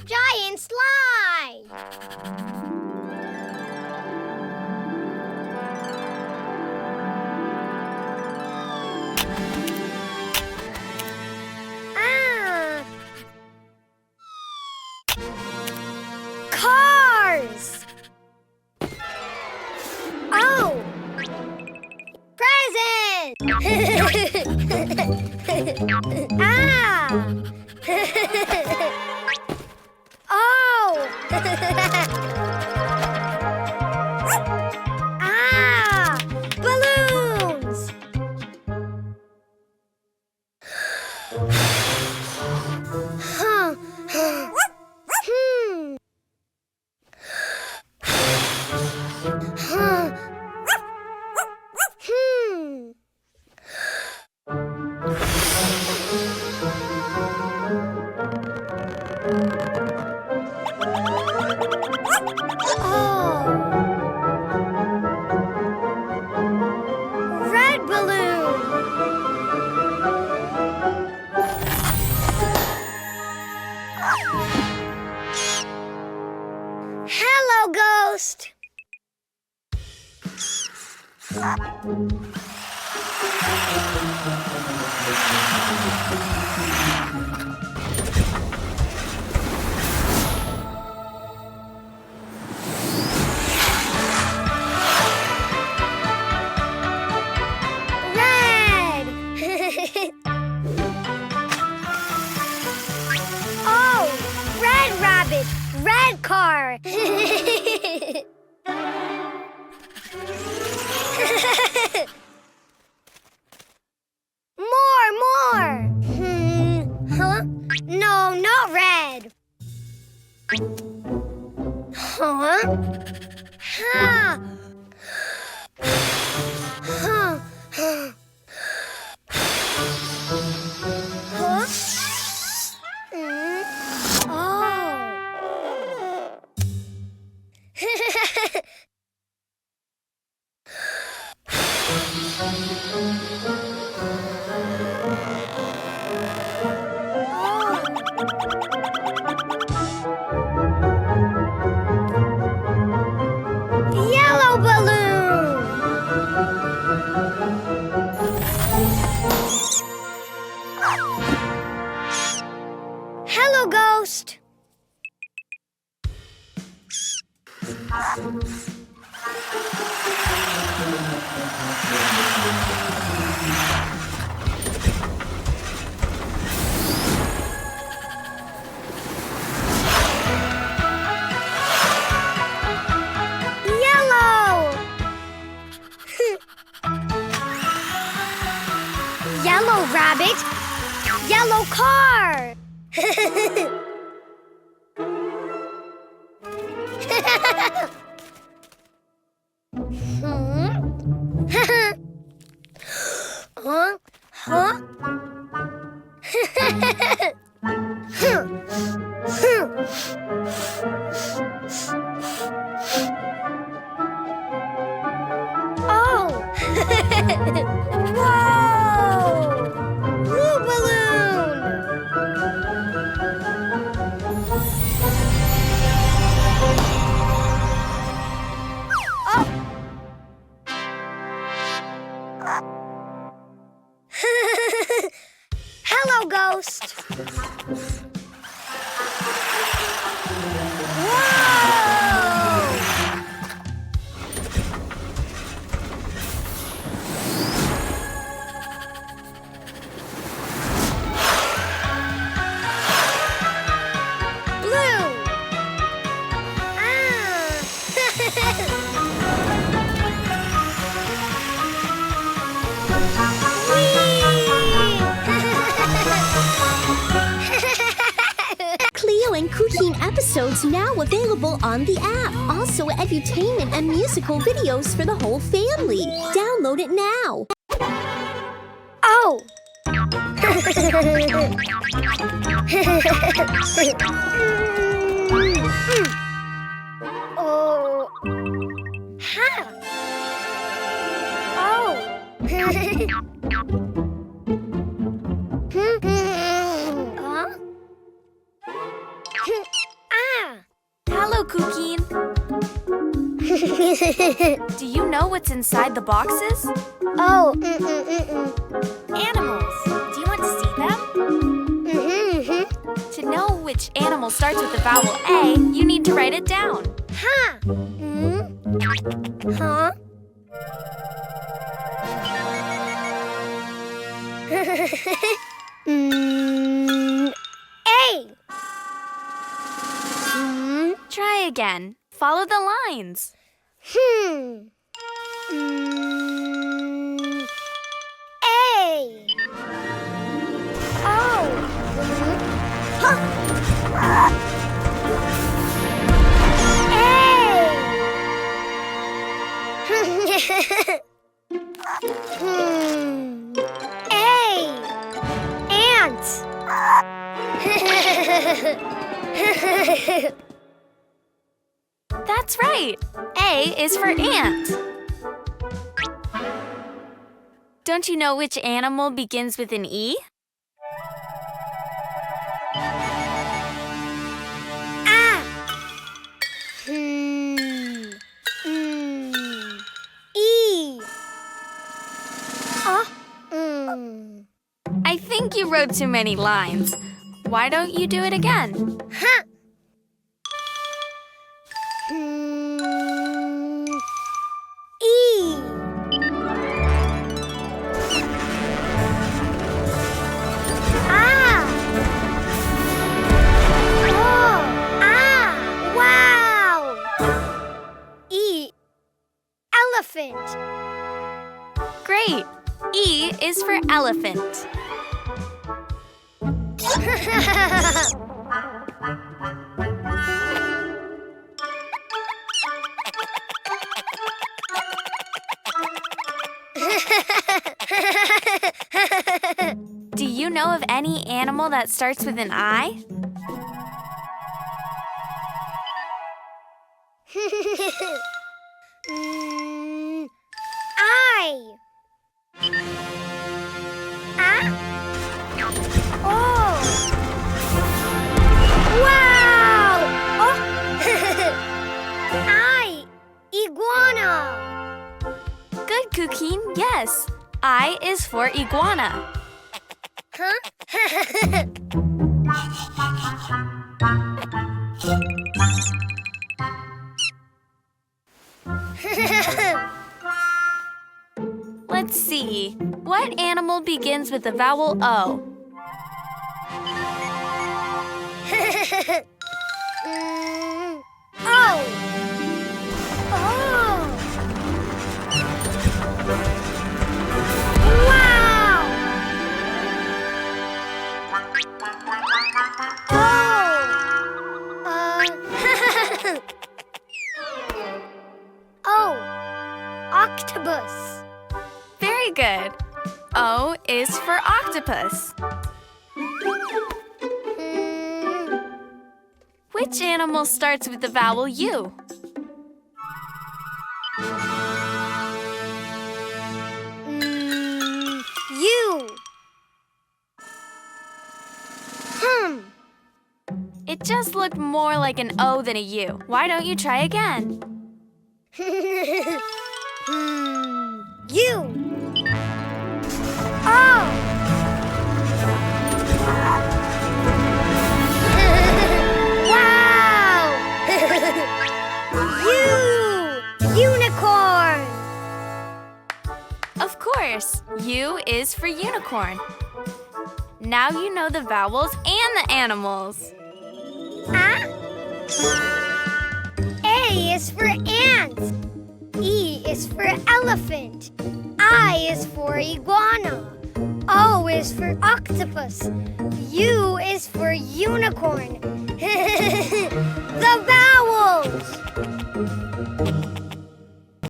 Giant slide! Cars! Oh! Present! Ah! Oh! Ah! Balloons! Huh. Hmm. Huh. Hmm. Oh. Red balloon. Hello, ghost. Red. Oh, red rabbit, red car. More. Huh? No, not red. Huh? Huh. Huh. Huh? Yellow balloon! Hello, ghost! Yellow! Yellow rabbit, yellow car! Huh? Huh? Oh! Whoa! Blue balloon! Oh! Hello, ghost. Whoa! Blue. Cleo and Cuquín episodes now available on the app. Also, edutainment and musical videos for the whole family. Download it now. Oh! Oh. Huh. Oh. Do you know what's inside the boxes? Oh, Animals. Do you want to see them? To know which animal starts with the vowel A, you need to write it down. Huh? Huh? A. Try again. Follow the lines. A. Oh. A. Ant. That's right. A is for ant. Don't you know which animal begins with an E? E. I think you wrote too many lines. Why don't you do it again? Huh. E. Wow! E. Elephant. Great. E is for elephant. Do you know of any animal that starts with an I? I. Oh. Wow! Oh. I. Iguana. Good, Cuquin. Yes. I is for iguana. Huh? Let's see. What animal begins with the vowel O? Oh. Wow! Oh, octopus. Very good. O is for octopus. Which animal starts with the vowel U? U. It just looked more like an O than a U. Why don't you try again? U. Oh. Wow! Unicorn. Of course, U is for unicorn. Now you know the vowels and the animals. A is for ant. E is for elephant. I is for iguana. O is for octopus. U is for unicorn. The vowels!